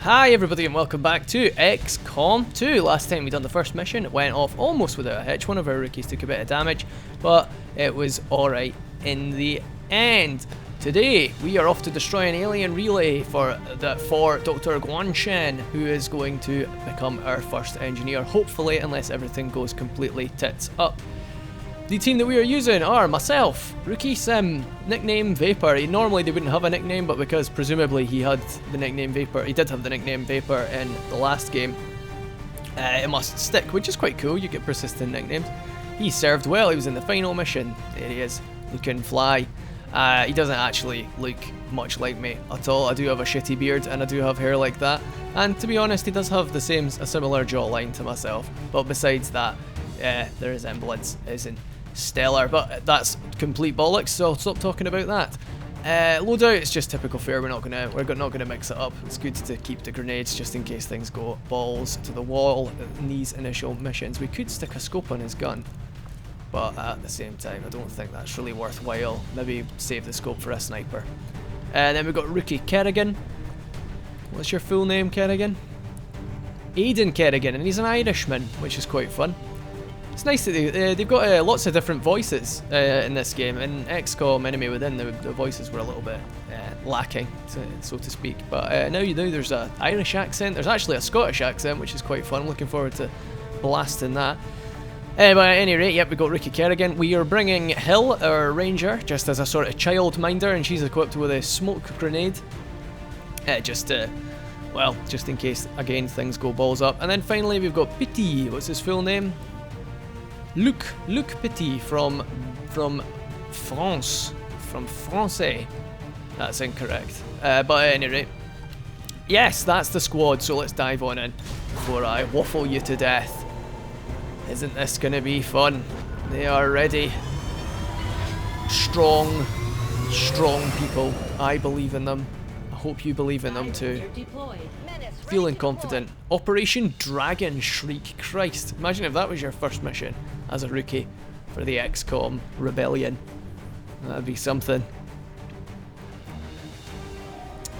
Hi everybody and welcome back to XCOM 2. Last time we done the first mission, it went off almost without a hitch. One of our rookies took a bit of damage, but it was alright in the end. Today we are off to destroy an alien relay for Dr. Guanshan, who is going to become our first engineer, hopefully, unless everything goes completely tits up. The team that we are using are myself, Rookie Sim, nickname Vapor. Normally they wouldn't have a nickname, but because presumably he had the nickname Vapor, he did have the nickname Vapor in the last game, it must stick, which is quite cool. You get persistent nicknames. He served well, he was in the final mission. There he is, looking fly. He doesn't actually look much like me at all. I do have a shitty beard and I do have hair like that, and to be honest he does have a similar jawline to myself, but besides that, the resemblance isn't stellar, but that's complete bollocks, so I'll stop talking about that. Loadout is just typical fare. We're not gonna mix it up. It's good to keep the grenades just in case things go balls to the wall in these initial missions. We could stick a scope on his gun, but at the same time I don't think that's really worthwhile. Maybe save the scope for a sniper. And then we've got Rookie Kerrigan. What's your full name, Kerrigan? Aidan Kerrigan, and he's an Irishman, which is quite fun. It's nice that they've got lots of different voices in this game. In XCOM Enemy Within, the voices were a little bit lacking, so to speak. But now you know there's an Irish accent. There's actually a Scottish accent, which is quite fun. I'm looking forward to blasting that. But at any rate, yep, we got Rookie Kerrigan. We are bringing Hill, our ranger, just as a sort of childminder, and she's equipped with a smoke grenade. Just in case, again, things go balls up. And then finally we've got Petit. What's his full name? Luc Petit from France, from Francais. That's incorrect. But at any rate, yes, that's the squad, so let's dive on in before I waffle you to death. Isn't this gonna be fun? They are ready. Strong people. I believe in them. I hope you believe in them too. Feeling confident. Operation Dragon Shreik. Christ, imagine if that was your first mission as a rookie for the XCOM Rebellion. That'd be something.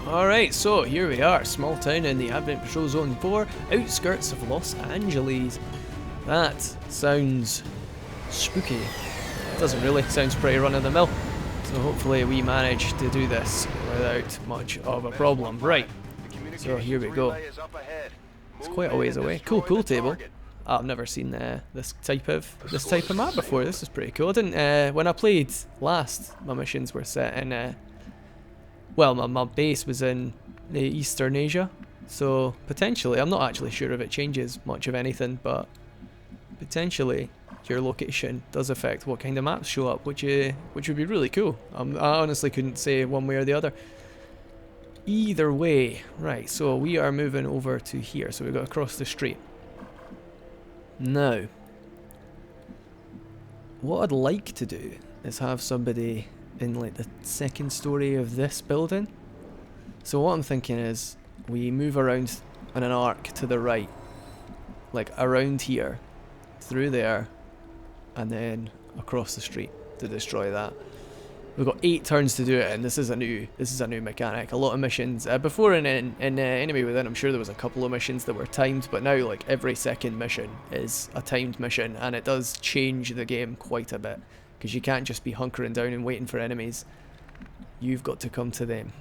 Alright, so here we are. Small town in the Advent Patrol Zone 4, outskirts of Los Angeles. That sounds spooky. It doesn't really. Sounds pretty run-of-the-mill. So hopefully we manage to do this without much of a problem. Right. So here we go. It's quite a ways away. Cool pool table. I've never seen this type of map before. This is pretty cool. I didn't when I played last, my missions were set in my base was in Eastern Asia. So potentially, I'm not actually sure if it changes much of anything, but potentially your location does affect what kind of maps show up, which would be really cool. I honestly couldn't say one way or the other. Either way, right, so we are moving over to here, so we've got to cross the street. Now, what I'd like to do is have somebody in like the second story of this building. So what I'm thinking is we move around in an arc to the right, like around here, through there, and then across the street to destroy that. We've got 8 turns to do it, and this is a new mechanic. A lot of missions before in Enemy Within, I'm sure there was a couple of missions that were timed, but now like every second mission is a timed mission, and it does change the game quite a bit because you can't just be hunkering down and waiting for enemies. You've got to come to them.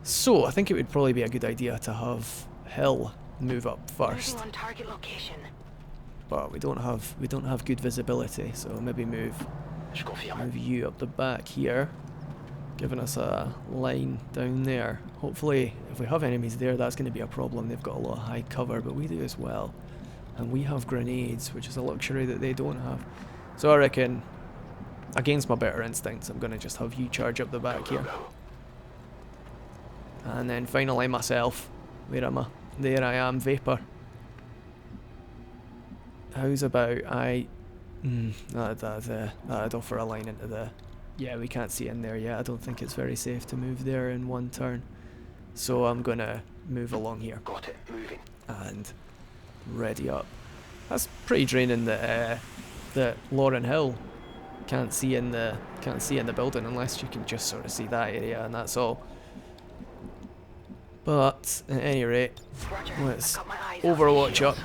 So I think it would probably be a good idea to have Hill move up first. On target location. But we don't have good visibility, so maybe move you up the back here, giving us a line down there. Hopefully, if we have enemies there, that's going to be a problem. They've got a lot of high cover, but we do as well. And we have grenades, which is a luxury that they don't have. So I reckon, against my better instincts, I'm going to just have you charge up the back here. And then finally myself. Where am I? There I am, Vapor. How's about that'd offer a line into the... Yeah, we can't see in there yet. I don't think it's very safe to move there in one turn. So I'm gonna move along here. Got it, moving. And ready up. That's pretty draining that Lauren Hill can't see in the building unless you can just sort of see that area, and that's all. But at any rate, let's overwatch up.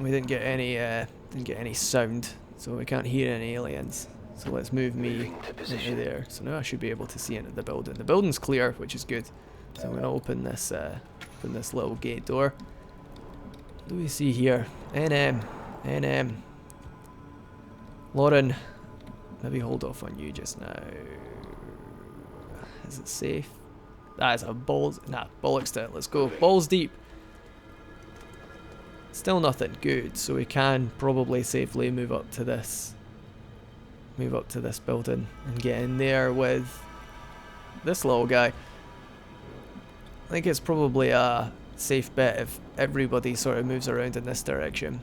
We didn't get any sound, so we can't hear any aliens. So let's move me into there. So now I should be able to see into the building. The building's clear, which is good. So I'm going to open this little gate door. What do we see here? NM. Lauren, maybe hold off on you just now. Is it safe? That is a balls. Nah, bollocks to it. Let's go. Balls deep. Still nothing. Good. So we can probably safely move up to this building and get in there with this little guy. I think it's probably a safe bet if everybody sort of moves around in this direction.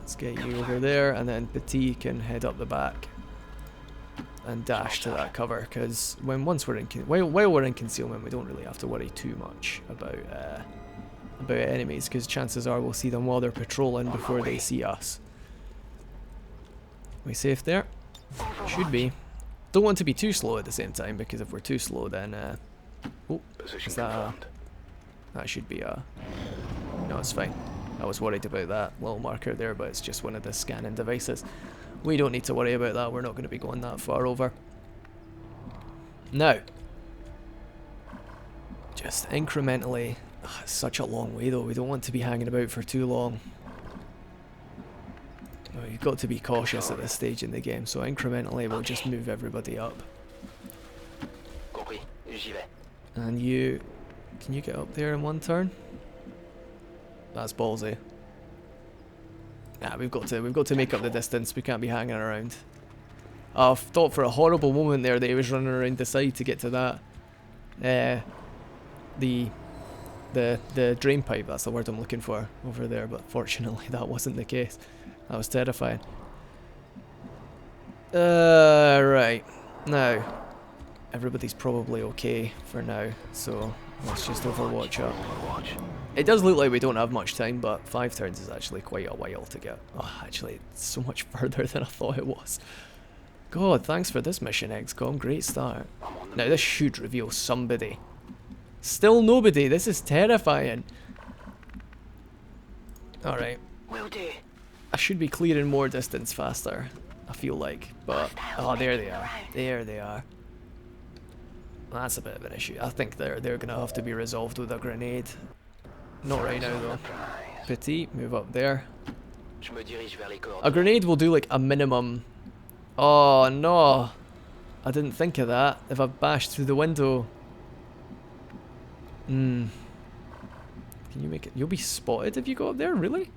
Let's get you over there, and then Petit can head up the back and dash to that cover, because while we're in concealment, we don't really have to worry too much about enemies, because chances are we'll see them while they're patrolling before they see us. We safe there? Should be. Don't want to be too slow at the same time, because if we're too slow, then oh, is that should be a... No, it's fine. I was worried about that little marker there, but it's just one of the scanning devices. We don't need to worry about that. We're not going to be going that far over. Now, just incrementally. It's such a long way though. We don't want to be hanging about for too long. You've got to be cautious at this stage in the game, so incrementally we'll just move everybody up. And you, can you get up there in one turn? That's ballsy. Nah, we've got to make up the distance. We can't be hanging around. I thought for a horrible moment there that he was running around the side to get to that. The drain pipe, that's the word I'm looking for over there, but fortunately that wasn't the case. That was terrifying. Right. Now, everybody's probably okay for now, so let's just overwatch up. It does look like we don't have much time, but 5 turns is actually quite a while to get. Oh, actually, it's so much further than I thought it was. God, thanks for this mission, XCOM. Great start. Now, this should reveal somebody. Still nobody. This is terrifying. Alright. I should be clearing more distance faster, I feel like. But, oh, there they are. There they are. That's a bit of an issue. I think they're going to have to be resolved with a grenade. Not right now, though. Petit, move up there. A grenade will do like a minimum... Oh, no. I didn't think of that. If I bashed through the window... Can you make it? You'll be spotted if you go up there, really?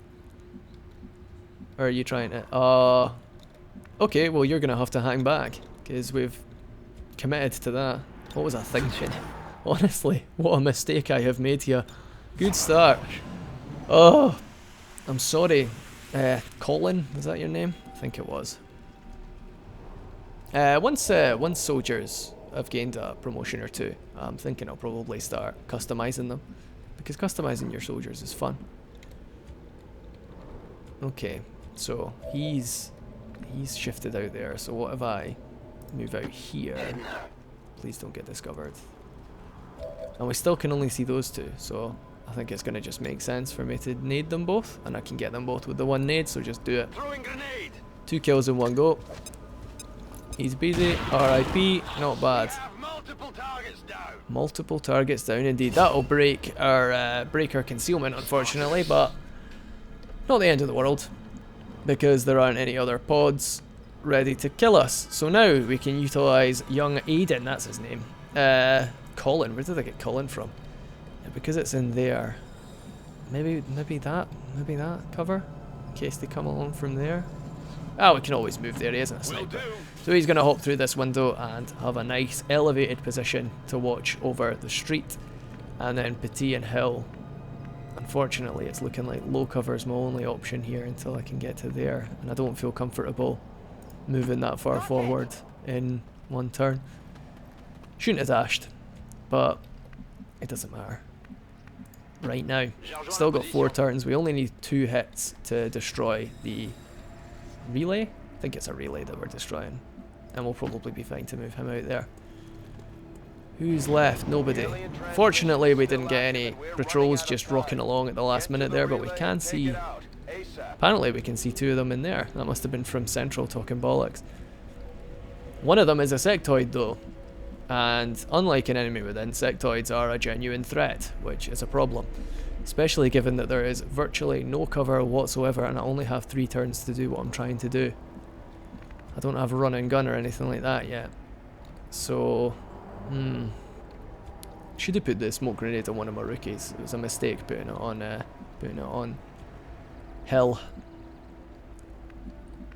Or are you trying to... okay, well you're gonna have to hang back, because we've committed to that. What was I thinking? Honestly, what a mistake I have made here. Good start. Oh, I'm sorry. Colin, is that your name? I think it was. Once soldiers have gained a promotion or two, I'm thinking I'll probably start customizing them, because customizing your soldiers is fun. Okay, so he's shifted out there, so what if I move out here? Please don't get discovered. And we still can only see those two, so I think it's going to just make sense for me to nade them both, and I can get them both with the one nade, so just do it. 2 kills in one go. He's busy. RIP. Not bad. Multiple targets down indeed. That'll break our concealment, unfortunately, but not the end of the world, because there aren't any other pods ready to kill us. So now we can utilize young Aiden. That's his name. Colin. Where did I get Colin from? Because it's in there. Maybe that cover, in case they come along from there. Oh, we can always move there. He isn't a sniper. So he's going to hop through this window and have a nice elevated position to watch over the street. And then Petit and Hill. Unfortunately, it's looking like low cover is my only option here until I can get to there. And I don't feel comfortable moving that far forward in one turn. Shouldn't have dashed, but it doesn't matter. Right now, still got 4 turns. We only need 2 hits to destroy the relay. I think it's a relay that we're destroying, and we'll probably be fine to move him out there. Who's left? Nobody. Fortunately, we didn't get any patrols just rocking along at the last minute there, but we can see... Apparently we can see 2 of them in there. That must have been from Central talking bollocks. One of them is a sectoid though. And unlike an enemy within, sectoids are a genuine threat, which is a problem. Especially given that there is virtually no cover whatsoever and I only have 3 turns to do what I'm trying to do. I don't have a run and gun or anything like that yet. So... Should have put the smoke grenade on one of my rookies. It was a mistake putting it on Hill.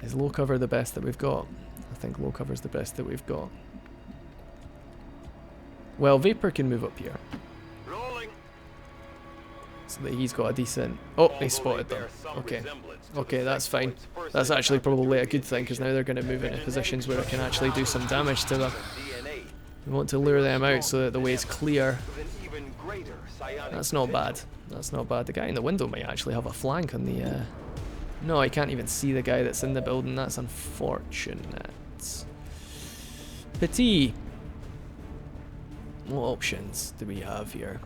Is low cover the best that we've got? I think low cover is the best that we've got. Well, Vapor can move up here. So that he's got a decent... Oh, he spotted them. Okay. Okay, that's fine. That's actually probably a good thing, because now they're going to move into positions where I can actually do some damage to them. We want to lure them out so that the way is clear. That's not bad. That's not bad. The guy in the window might actually have a flank on the... No, I can't even see the guy that's in the building. That's unfortunate. Petit. What options do we have here?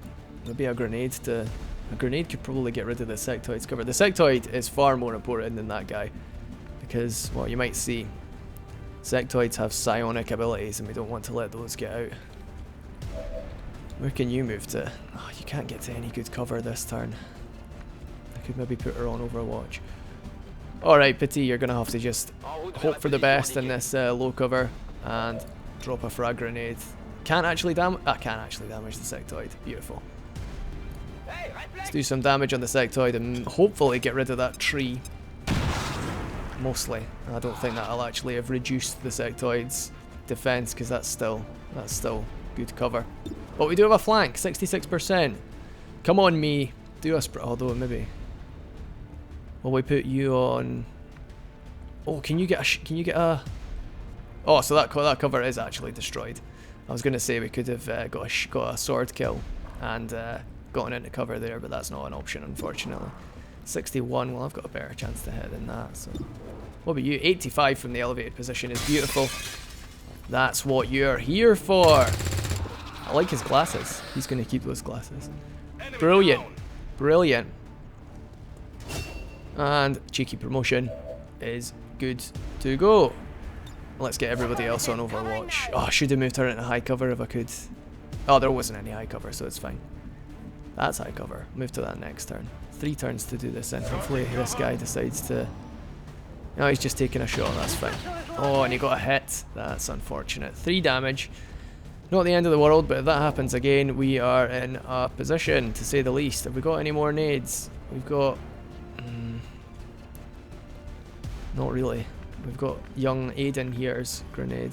Maybe a grenade to... A grenade could probably get rid of the sectoid's cover. The sectoid is far more important than that guy. Because, well, you might see, sectoids have psionic abilities and we don't want to let those get out. Where can you move to? Oh, you can't get to any good cover this turn. I could maybe put her on Overwatch. Alright, Petit, you're going to have to just hope for the best in this low cover and drop a frag grenade. Can't actually damage the sectoid. Beautiful. Let's do some damage on the sectoid and hopefully get rid of that tree. Mostly. I don't think that'll actually have reduced the sectoid's defense because that's still good cover. But we do have a flank, 66%. Come on, me. Do a sprint. Although maybe. Will we put you on? Oh, can you get a? Oh, so that cover is actually destroyed. I was gonna say we could have got a sword kill and gotten into cover there, but that's not an option, unfortunately. 61. Well, I've got a better chance to hit than that. So, what about you? 85 from the elevated position is beautiful. That's what you're here for. I like his glasses. He's gonna keep those glasses. Brilliant, brilliant. And cheeky promotion is good to go. Let's get everybody else on Overwatch. Oh, I should have moved her into high cover if I could. Oh, there wasn't any high cover, so it's fine. That's high cover. Move to that next turn. 3 turns to do this, and hopefully this guy decides to... No, he's just taking a shot. That's fine. Oh, and he got a hit. That's unfortunate. 3 damage. Not the end of the world, but if that happens again, we are in a position, to say the least. Have we got any more nades? We've got... Not really. We've got young Aiden here's grenade,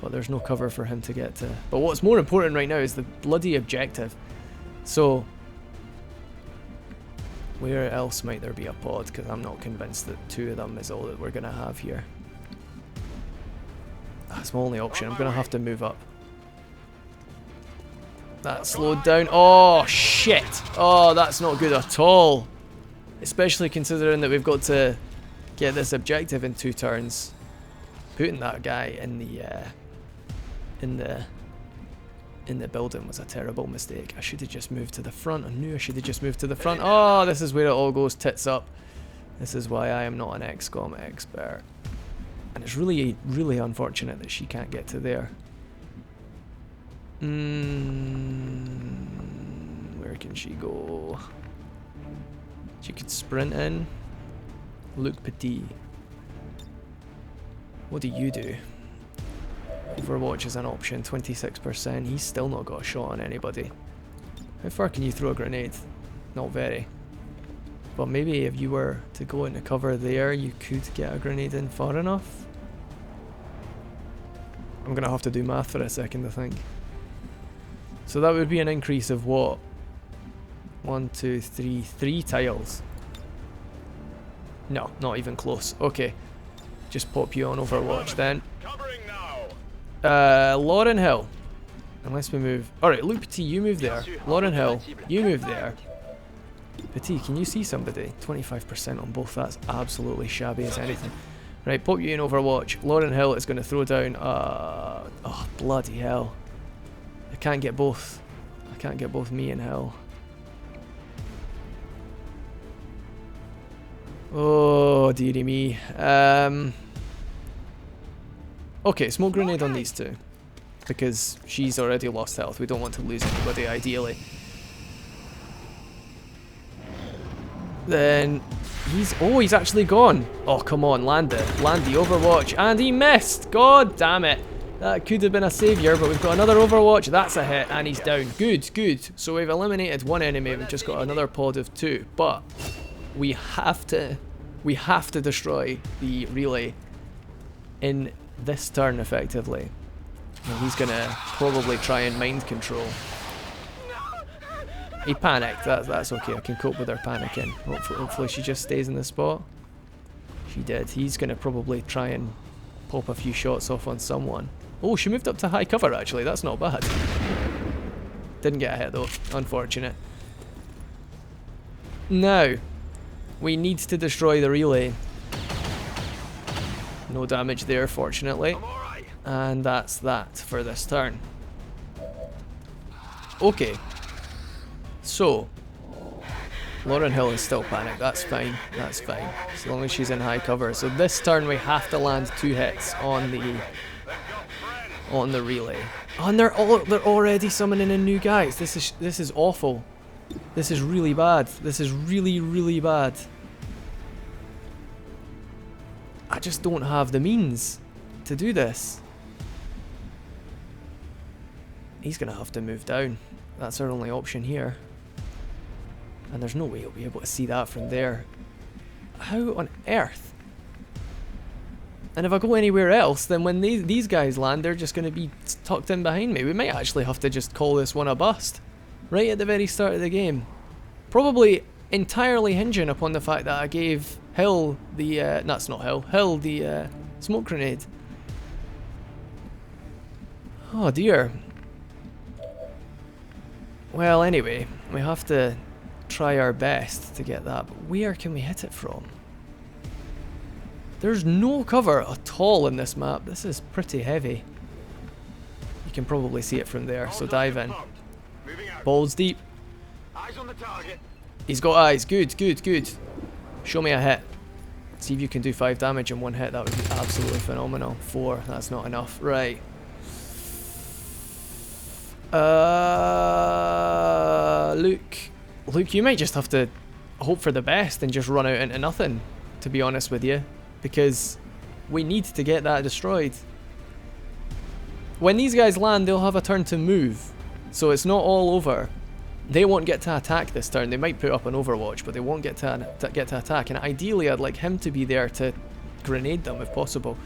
but there's no cover for him to get to. But what's more important right now is the bloody objective. So, where else might there be a pod? Because I'm not convinced that 2 of them is all that we're going to have here. That's my only option. I'm going to have to move up. That slowed down. Oh, shit. Oh, that's not good at all. Especially considering that we've got to get this objective in 2 turns. Putting that guy in the building was a terrible mistake. I should have just moved to the front. I knew I should have just moved to the front. Oh, this is where it all goes tits up. This is why I am not an XCOM expert. And it's really, really unfortunate that she can't get to there. Where can she go? She could sprint in. Luke Petit. What do you do? Overwatch is an option, 26%. He's still not got a shot on anybody. How far can you throw a grenade? Not very. But maybe if you were to go into cover there, you could get a grenade in far enough. I'm going to have to do math for a second, I think. So that would be an increase of what? 1, 2, 3, 3 tiles. No, not even close. Okay. Just pop you on Overwatch then. Lauren Hill. Unless we move... Alright, Luke Petit, you move there. Lauren Hill, you move there. Petit, can you see somebody? 25% on both. That's absolutely shabby as anything. Right, pop you in Overwatch. Lauren Hill is going to throw down... oh, bloody hell. I can't get both. I can't get both me and Hill. Oh, dearie me. Okay, smoke grenade on these two. Because she's already lost health. We don't want to lose anybody, ideally. Then he's actually gone. Oh, come on, land it. Land the Overwatch. And he missed. God damn it. That could have been a saviour, but we've got another Overwatch. That's a hit, and he's down. Good, good. So we've eliminated one enemy. We've just got another pod of 2. But we have to destroy the relay in this turn, effectively. And he's gonna probably try and mind control. He panicked. That's okay. I can cope with her panicking. Hopefully she just stays in the spot. She did. He's gonna probably try and pop a few shots off on someone. Oh, she moved up to high cover actually. That's not bad. Didn't get a hit though. Unfortunate. Now, we need to destroy the relay. No damage there, fortunately. And that's that for this turn. Okay. So, Lauren Hill is still panicked. That's fine. That's fine. As long as she's in high cover. So this turn we have to land 2 hits on the relay. Oh, and they're already summoning in new guys. This is awful. This is really bad. This is really, really bad. I just don't have the means to do this. He's gonna have to move down. That's our only option here. And there's no way he'll be able to see that from there. How on earth? And if I go anywhere else, then when these guys land, they're just gonna be tucked in behind me. We might actually have to just call this one a bust. Right at the very start of the game. Probably entirely hinging upon the fact that I gave Hill the, that's not Hill, Hill the smoke grenade. Oh dear. Well, anyway, we have to try our best to get that, but where can we hit it from? There's no cover at all in this map. This is pretty heavy. You can probably see it from there, so dive in. Balls deep. He's got eyes. Good, good, good. Show me a hit. See if you can do 5 damage in 1 hit. That would be absolutely phenomenal. 4, that's not enough. Right. Luke, you might just have to hope for the best and just run out into nothing, to be honest with you, because we need to get that destroyed. When these guys land, they'll have a turn to move, so it's not all over. They won't get to attack this turn. They might put up an Overwatch, but they won't get to attack, and ideally I'd like him to be there to grenade them if possible.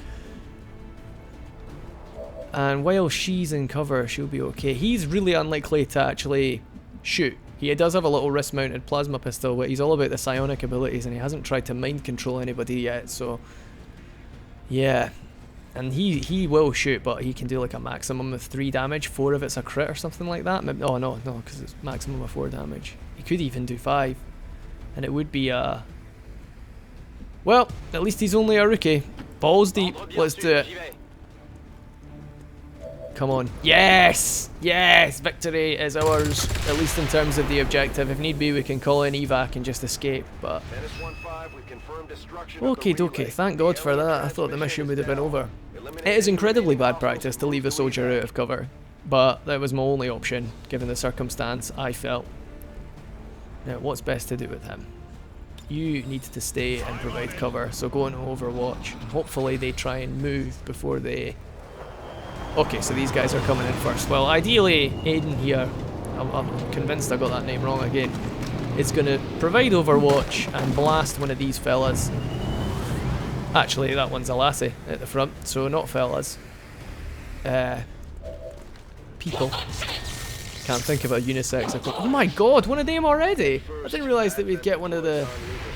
And while she's in cover, she'll be okay. He's really unlikely to actually shoot. He does have a little wrist-mounted plasma pistol, but he's all about the psionic abilities, and he hasn't tried to mind control anybody yet, so... yeah. And he will shoot, but he can do like a maximum of 3 damage, 4 if it's a crit or something like that. Oh, no, because it's maximum of 4 damage. He could even do 5. And it would be a... well, at least he's only a rookie. Balls deep. Let's do it. Come on. Yes! Yes! Victory is ours, at least in terms of the objective. If need be, we can call in evac and just escape, but... okie dokie, thank God for that. I thought the mission would have been over. It is incredibly bad practice to leave a soldier out of cover, but that was my only option, given the circumstance, I felt. Now, what's best to do with him? You need to stay and provide cover, so go on Overwatch. Hopefully they try and move before they... okay, so these guys are coming in first. Well, ideally, Aiden here, I'm convinced I got that name wrong again, is going to provide Overwatch and blast one of these fellas. Actually, that one's a lassie at the front, so not fellas. People. Can't think of a unisex. Oh my god, one of them already! I didn't realise that we'd get one of the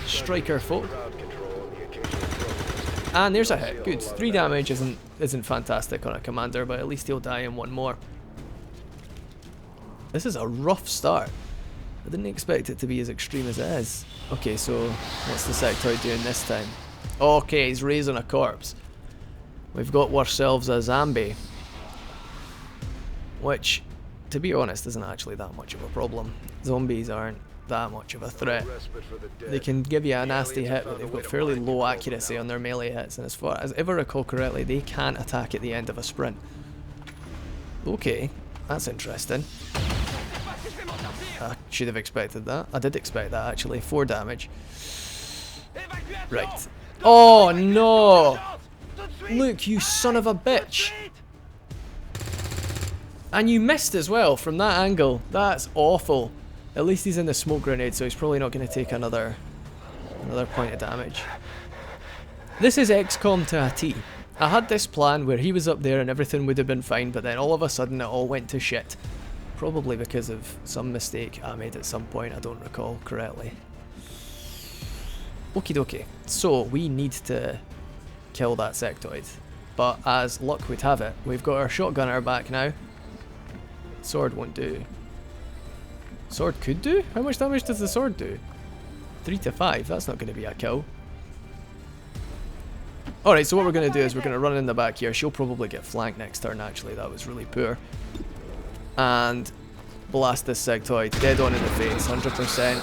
striker folk. And there's a hit. Good. 3 damage isn't fantastic on a commander, but at least he'll die in 1 more. This is a rough start. I didn't expect it to be as extreme as it is. Okay, so what's the sectoid doing this time? Okay, he's raising a corpse. We've got ourselves a zombie, which to be honest, isn't actually that much of a problem. Zombies aren't that much of a threat. They can give you a nasty hit, but they've got fairly low accuracy on their melee hits, and as far as I ever recall correctly, they can't attack at the end of a sprint. Okay, that's interesting. I should have expected that. I did expect that actually. 4 damage. Right. Oh no! Look, you son of a bitch! And you missed as well from that angle. That's awful. At least he's in the smoke grenade, so he's probably not going to take another point of damage. This is XCOM to a T. I had this plan where he was up there and everything would have been fine, but then all of a sudden it all went to shit. Probably because of some mistake I made at some point, I don't recall correctly. Okie dokie. So we need to kill that sectoid. But as luck would have it, we've got our shotgunner back now. Sword won't do. Sword could do? How much damage does the sword do? 3 to 5, that's not going to be a kill. Alright, so what we're going to do is we're going to run in the back here. She'll probably get flanked next turn actually, that was really poor. And blast this sectoid dead on in the face, 100%.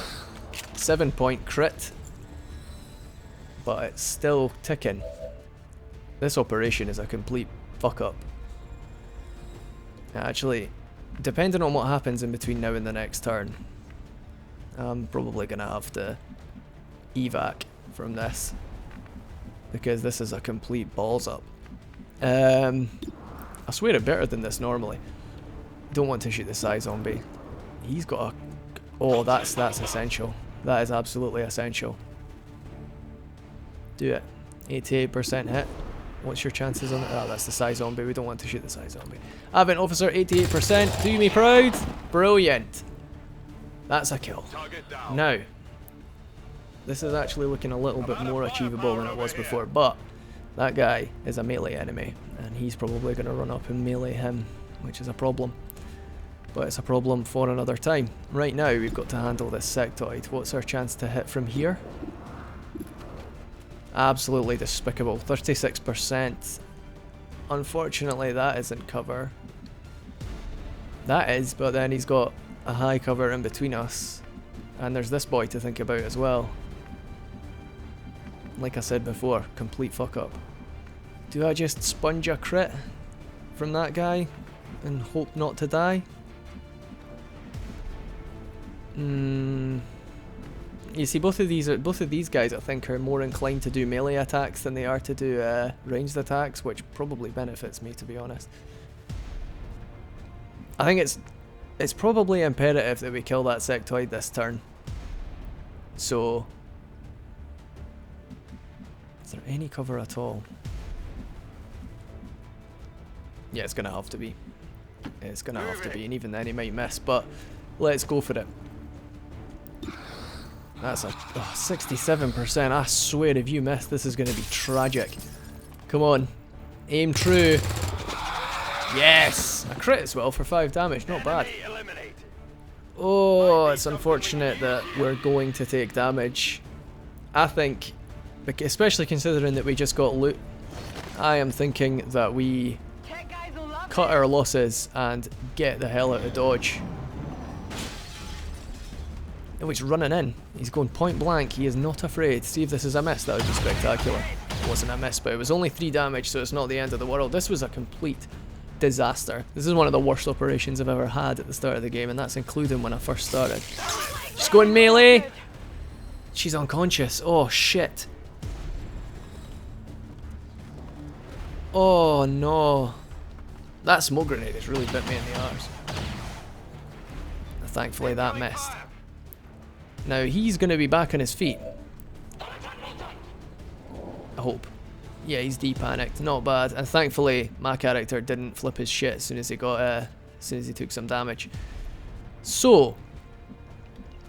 7-point crit. But it's still ticking. This operation is a complete fuck up. Actually, depending on what happens in between now and the next turn, I'm probably going to have to evac from this. Because this is a complete balls up. I swear it better than this normally. Don't want to shoot the Psy zombie. He's got a... Oh, that's essential. That is absolutely essential. Do it. 88% hit. What's your chances on it? Oh, that's the Psy zombie. We don't want to shoot the Psy zombie. Advent officer, 88%. Do me proud. Brilliant. That's a kill. Now, this is actually looking a little bit more achievable than it was before, but that guy is a melee enemy, and he's probably going to run up and melee him, which is a problem. But it's a problem for another time. Right now, we've got to handle this sectoid. What's our chance to hit from here? Absolutely despicable. 36%. Unfortunately, that isn't cover. That is, but then he's got a high cover in between us. And there's this boy to think about as well. Like I said before, complete fuck up. Do I just sponge a crit from that guy and hope not to die? You see, both of these guys I think are more inclined to do melee attacks than they are to do ranged attacks, which probably benefits me, to be honest. I think it's probably imperative that we kill that sectoid this turn. So, is there any cover at all? Yeah, it's gonna have to be. It's gonna have to be, and even then he might miss, but let's go for it. That's a 67%. I swear if you miss, this is going to be tragic. Come on. Aim true. Yes! A crit as well for 5 damage. Not bad. Oh, it's unfortunate that we're going to take damage. I think, especially considering that we just got loot, I am thinking that we cut our losses and get the hell out of dodge. Oh, he's running in. He's going point blank. He is not afraid. See if this is a miss. That would be spectacular. It wasn't a miss, but it was only 3 damage, so it's not the end of the world. This was a complete disaster. This is one of the worst operations I've ever had at the start of the game, and that's including when I first started. She's going melee. She's unconscious. Oh, shit. Oh, no. That smoke grenade has really bit me in the arse. Thankfully, that missed. Now, he's going to be back on his feet. I hope. Yeah, he's de-panicked. Not bad. And thankfully, my character didn't flip his shit as soon as he got, as soon as he took some damage. So,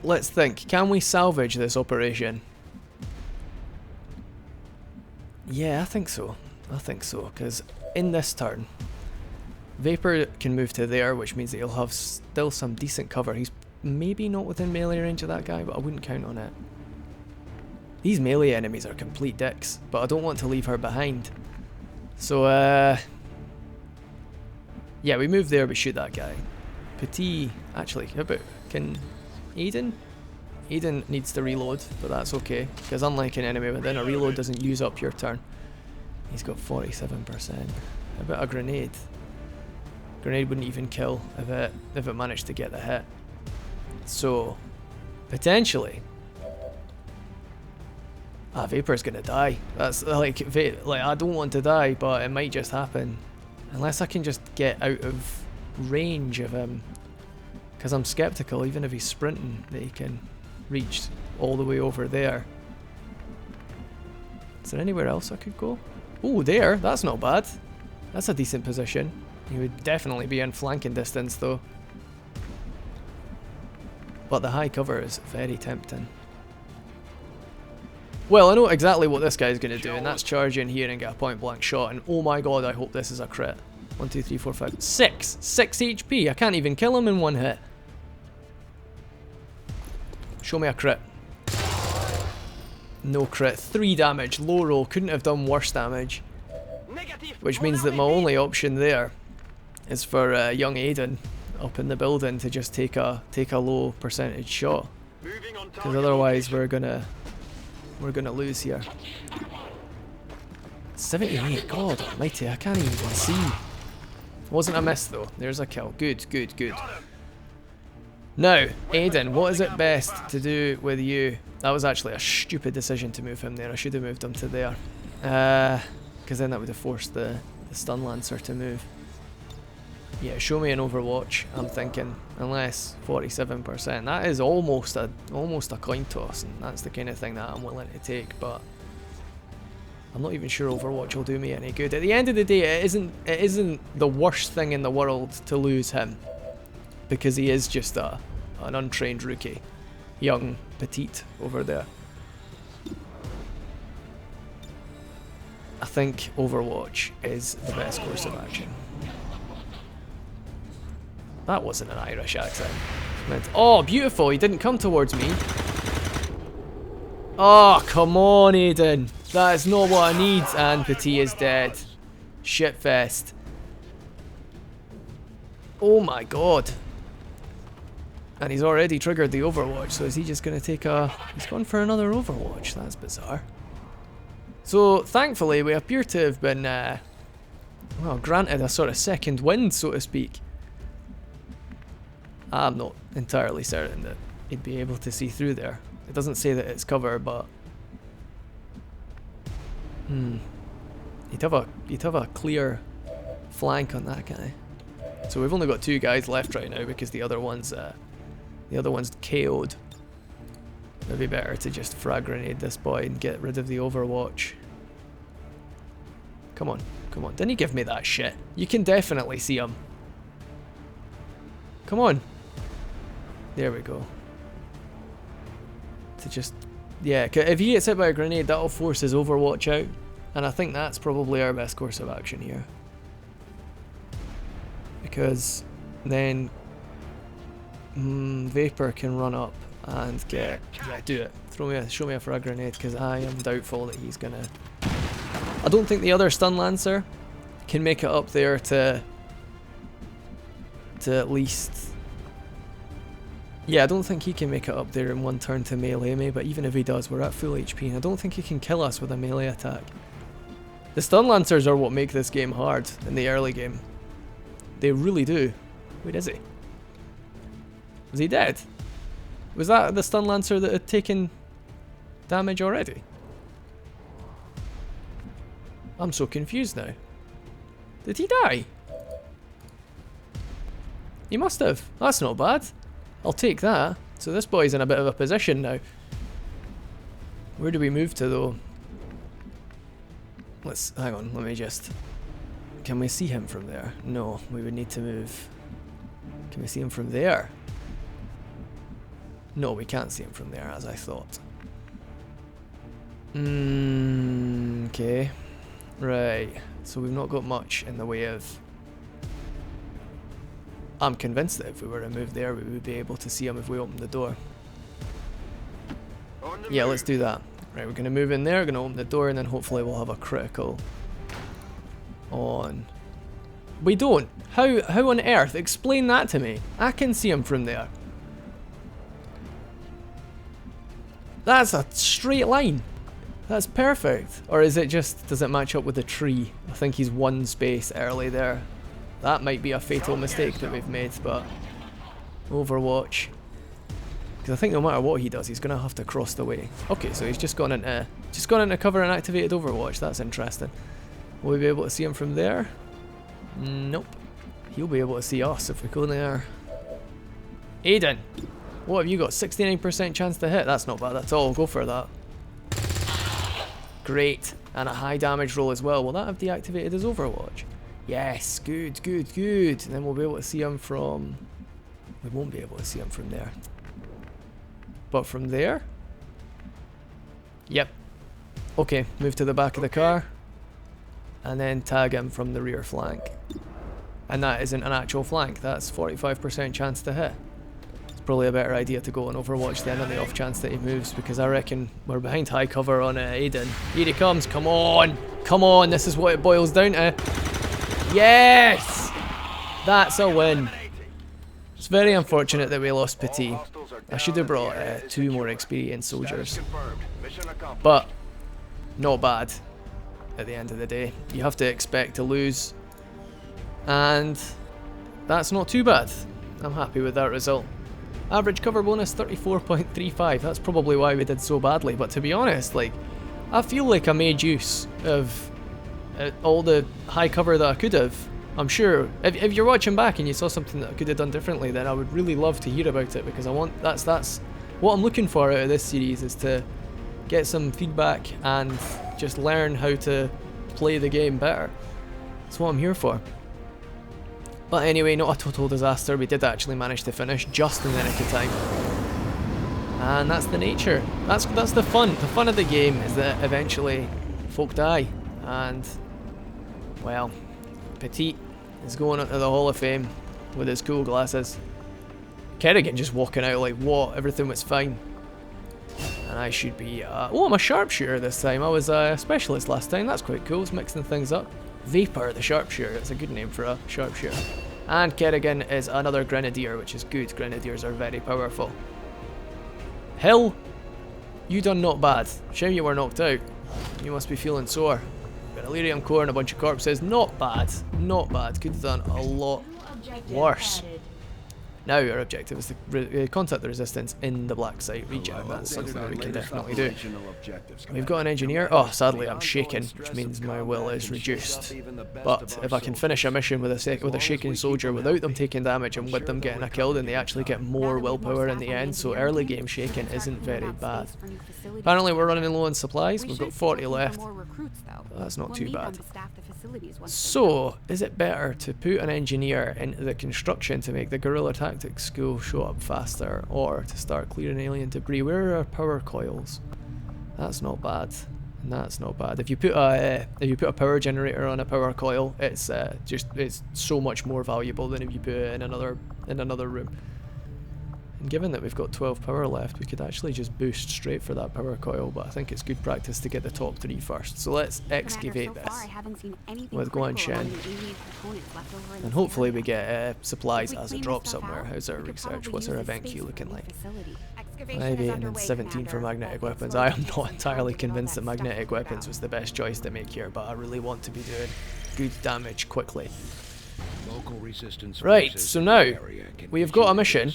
let's think. Can we salvage this operation? Yeah, I think so. I think so. Because in this turn, Vapor can move to there, which means that he'll have still some decent cover. He's maybe not within melee range of that guy, but I wouldn't count on it. These melee enemies are complete dicks, but I don't want to leave her behind. So, yeah, we move there, we shoot that guy. Petit, actually, how about, can Aiden? Aiden needs to reload, but that's okay, because unlike an enemy within, a reload doesn't use up your turn. He's got 47%. How about a grenade? Grenade wouldn't even kill if it managed to get the hit. So, potentially, Vapor's gonna die. That's like I don't want to die, but it might just happen. Unless I can just get out of range of him. Because I'm skeptical, even if he's sprinting, that he can reach all the way over there. Is there anywhere else I could go? Oh, there. That's not bad. That's a decent position. He would definitely be in flanking distance, though. But the high cover is very tempting. Well, I know exactly what this guy's going to do, and that's charge in here and get a point blank shot. And oh my god, I hope this is a crit. 1, 2, 3, 4, 5, 6. 6 HP. I can't even kill him in one hit. Show me a crit. No crit. 3 damage. Low roll. Couldn't have done worse damage. Which means that my only option there is for young Aiden up in the building to just take a low percentage shot. Because otherwise we're gonna lose here. 78. God almighty, I can't even see. Wasn't a miss though. There's a kill. Good, good, good. Now, Aiden, what is it best to do with you? That was actually a stupid decision to move him there. I should have moved him to there. Because then that would have forced the stun lancer to move. Yeah, show me an Overwatch, I'm thinking. Unless 47%. That is almost a coin toss, and that's the kind of thing that I'm willing to take, but I'm not even sure Overwatch will do me any good. At the end of the day, it isn't the worst thing in the world to lose him. Because he is just an untrained rookie. Young, petite over there. I think Overwatch is the best course of action. That wasn't an Irish accent. Oh, beautiful. He didn't come towards me. Oh, come on, Aiden. That is not what I need. And Petit is dead. Shitfest. Oh my god. And he's already triggered the Overwatch, so is he just going to take a... He's gone for another Overwatch. That's bizarre. So, thankfully, we appear to have been, well, granted a sort of second wind, so to speak. I'm not entirely certain that he'd be able to see through there. It doesn't say that it's cover, but... He'd have a clear flank on that guy. So we've only got 2 guys left right now because the other one's KO'd. It'd be better to just frag grenade this boy and get rid of the Overwatch. Come on, come on. Didn't he give me that shit? You can definitely see him. Come on. There we go. To just... Yeah, if he gets hit by a grenade, that'll force his Overwatch out. And I think that's probably our best course of action here. Because then Vapor can run up and get... Yeah, do it. Show me a frag grenade, because I am doubtful that he's gonna... I don't think the other stun lancer can make it up there to at least... Yeah, I don't think he can make it up there in one turn to melee me, but even if he does, we're at full HP, and I don't think he can kill us with a melee attack. The stun lancers are what make this game hard in the early game. They really do. Where is he? Was he dead? Was that the stun lancer that had taken damage already? I'm so confused now. Did he die? He must have. That's not bad. I'll take that. So this boy's in a bit of a position now. Where do we move to though? Hang on, let me just... Can we see him from there? No, we would need to move. Can we see him from there? No, we can't see him from there, as I thought. Okay. Right. So we've not got much in the way of... I'm convinced that if we were to move there, we would be able to see him if we opened the door. Yeah, let's do that. Right, we're going to move in there, we're going to open the door, and then hopefully we'll have a critical on We don't. How on earth? Explain that to me. I can see him from there. That's a straight line. That's perfect. Or is it just, does it match up with the tree? I think he's one space early there. That might be a fatal mistake that we've made, but Overwatch. Because I think no matter what he does, he's going to have to cross the way. Okay, so he's just gone into cover and activated Overwatch. That's interesting. Will we be able to see him from there? Nope. He'll be able to see us if we go there. Aiden, what have you got? 69% chance to hit. That's not bad at all. Go for that. Great. And a high damage roll as well. Will that have deactivated his Overwatch? Yes. Good, good, good. And then we'll be able to see him from... We won't be able to see him from there. But from there? Yep. Okay, move to the back of the car. And then tag him from the rear flank. And that isn't an actual flank. That's 45% chance to hit. It's probably a better idea to go on Overwatch then on the off chance that he moves, because I reckon we're behind high cover on Aiden. Here he comes. Come on. Come on. This is what it boils down to. Yes! That's a win. It's very unfortunate that we lost Petit. I should have brought 2 more experienced soldiers. But not bad at the end of the day. You have to expect to lose. And that's not too bad. I'm happy with that result. Average cover bonus 34.35. That's probably why we did so badly. But to be honest, like, I feel like I made use of all the high cover that I could have. I'm sure if you're watching back and you saw something that I could have done differently, then I would really love to hear about it, because I want that's what I'm looking for out of this series, is to get some feedback and just learn how to play the game better. That's what I'm here for. But anyway, not a total disaster. We did actually manage to finish just in the nick of time. And that's the nature. That's the fun. The fun of the game is that eventually folk die. And, well, Petit is going into the Hall of Fame with his cool glasses. Kerrigan just walking out like, what? Everything was fine. And I should be... oh, I'm a sharpshooter this time. I was a specialist last time. That's quite cool. It's mixing things up. Vapor, the sharpshooter. It's a good name for a sharpshooter. And Kerrigan is another grenadier, which is good. Grenadiers are very powerful. Hill, you done not bad. Shame you were knocked out. You must be feeling sore. Got a lyrium core and a bunch of corpses. Not bad. Not bad. Could have done a lot worse. Now our objective is to contact the resistance in the black site region. That's something that we can definitely do. We've got an engineer. Oh, sadly I'm shaken, which means my will is reduced. But if I can finish a mission with a shaken soldier without them taking damage and with them getting a kill, then they actually get more willpower in the end. So early game shaken isn't very bad. Apparently we're running low on supplies. We've got 40 left. That's not too bad. So, is it better to put an engineer into the construction to make the guerrilla tactics school show up faster, or to start clearing alien debris? Where are our power coils? That's not bad. That's not bad. If you put a power generator on a power coil, it's so much more valuable than if you put it in another room. And given that we've got 12 power left, we could actually just boost straight for that power coil, but I think it's good practice to get the top 3 first. So let's excavate this with Guan Shen. And hopefully we get supplies as a drop somewhere. How's our research? What's our event queue looking like? 5, 8 and then 17 for magnetic weapons. I am not entirely convinced that magnetic weapons was the best choice to make here, but I really want to be doing good damage quickly. Right, so now we have got a mission.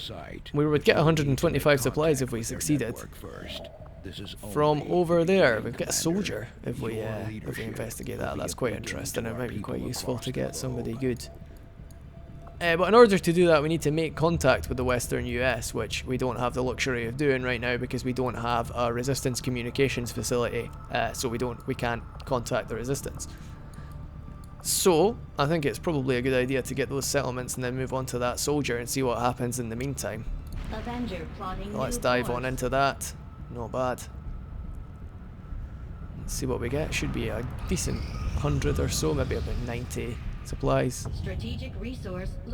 We would get 125 supplies if we succeeded. From over there, we've got a soldier if we investigate that. That's quite interesting. It might be quite useful to get somebody good. But in order to do that, we need to make contact with the Western US, which we don't have the luxury of doing right now because we don't have a resistance communications facility. So we can't contact the resistance. So, I think it's probably a good idea to get those settlements and then move on to that soldier and see what happens in the meantime. Let's dive on into that. Not bad. Let's see what we get. Should be a decent 100 or so, maybe about 90 supplies.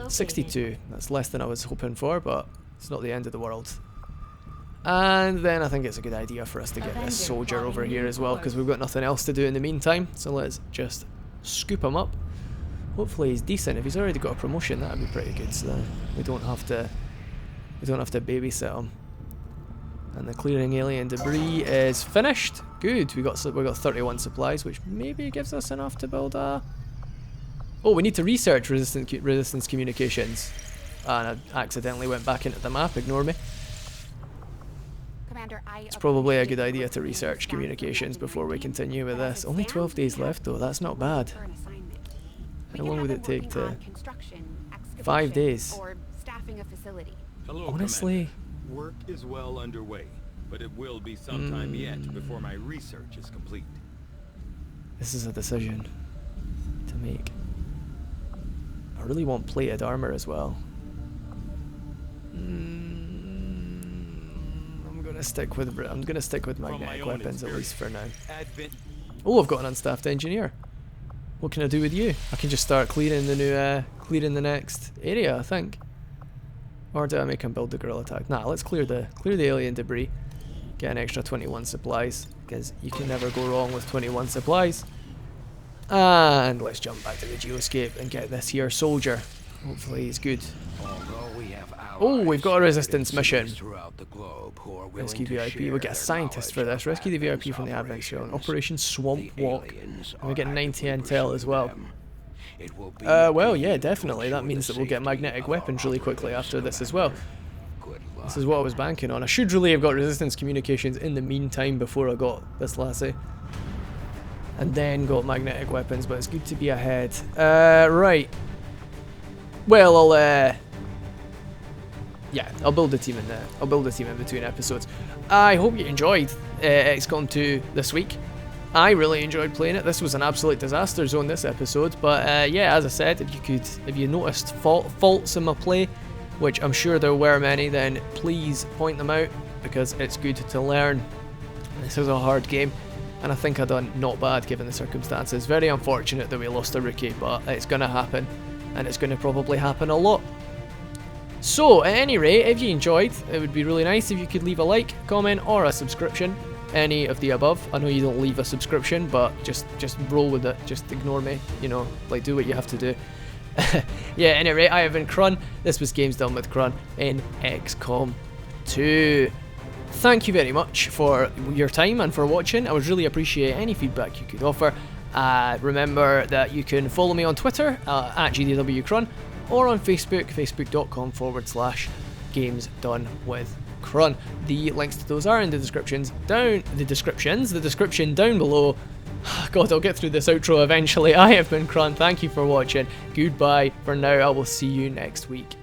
62. That's less than I was hoping for, but it's not the end of the world. And then I think it's a good idea for us to get this soldier over here as well, because we've got nothing else to do in the meantime. So let's just scoop him up. Hopefully he's decent. If he's already got a promotion, that'd be pretty good. So that we don't have to babysit him. And the clearing alien debris is finished. Good. We got 31 supplies, which maybe gives us enough to build a. Oh, we need to research resistance communications. And I accidentally went back into the map. Ignore me. It's probably a good idea to research communications before we continue with this. Only 12 days left, though. That's not bad. How long would it take to? 5 days. Hello, honestly. Commander. Work is well underway, but it will be some time yet before my research is complete. This is a decision to make. I really want plated armor as well. I'm gonna stick with magnetic weapons at least for now. Oh, I've got an unstaffed engineer. What can I do with you? I can just start clearing the next area, I think. Or do I make him build the guerrilla attack? Nah, let's clear the alien debris. Get an extra 21 supplies, because you can never go wrong with 21 supplies. And let's jump back to the geoscape and get this here soldier. Hopefully he's good. Oh, we've got a resistance mission. Rescue VIP. We'll get a scientist for this. Rescue the VIP from the Advent Zone. Operation Swamp Walk. And we get 90 intel as well. Well, yeah, definitely. That means that we'll get magnetic weapons really quickly after this as well. This is what I was banking on. I should really have got resistance communications in the meantime before I got this lassie. And then got magnetic weapons, but it's good to be ahead. Right. Well, yeah, I'll build a team in there. I'll build a team in between episodes. I hope you enjoyed XCOM 2 this week. I really enjoyed playing it. This was an absolute disaster zone this episode, but yeah, as I said, if you noticed faults in my play, which I'm sure there were many, then please point them out, because it's good to learn. This is a hard game, and I think I done not bad given the circumstances. Very unfortunate that we lost a rookie, but it's gonna happen, and it's gonna probably happen a lot. So, at any rate, if you enjoyed, it would be really nice if you could leave a like, comment, or a subscription. Any of the above. I know you don't leave a subscription, but just roll with it. Just ignore me. You know, like, do what you have to do. Yeah, anyway, I have been Krun. This was Games Done with Krun in XCOM 2. Thank you very much for your time and for watching. I would really appreciate any feedback you could offer. Remember that you can follow me on Twitter at GDWKrun, or on Facebook, facebook.com/Games Done with Krun. The links to those are in the description down below. God, I'll get through this outro eventually. I have been Krun. Thank you for watching. Goodbye for now. I will see you next week.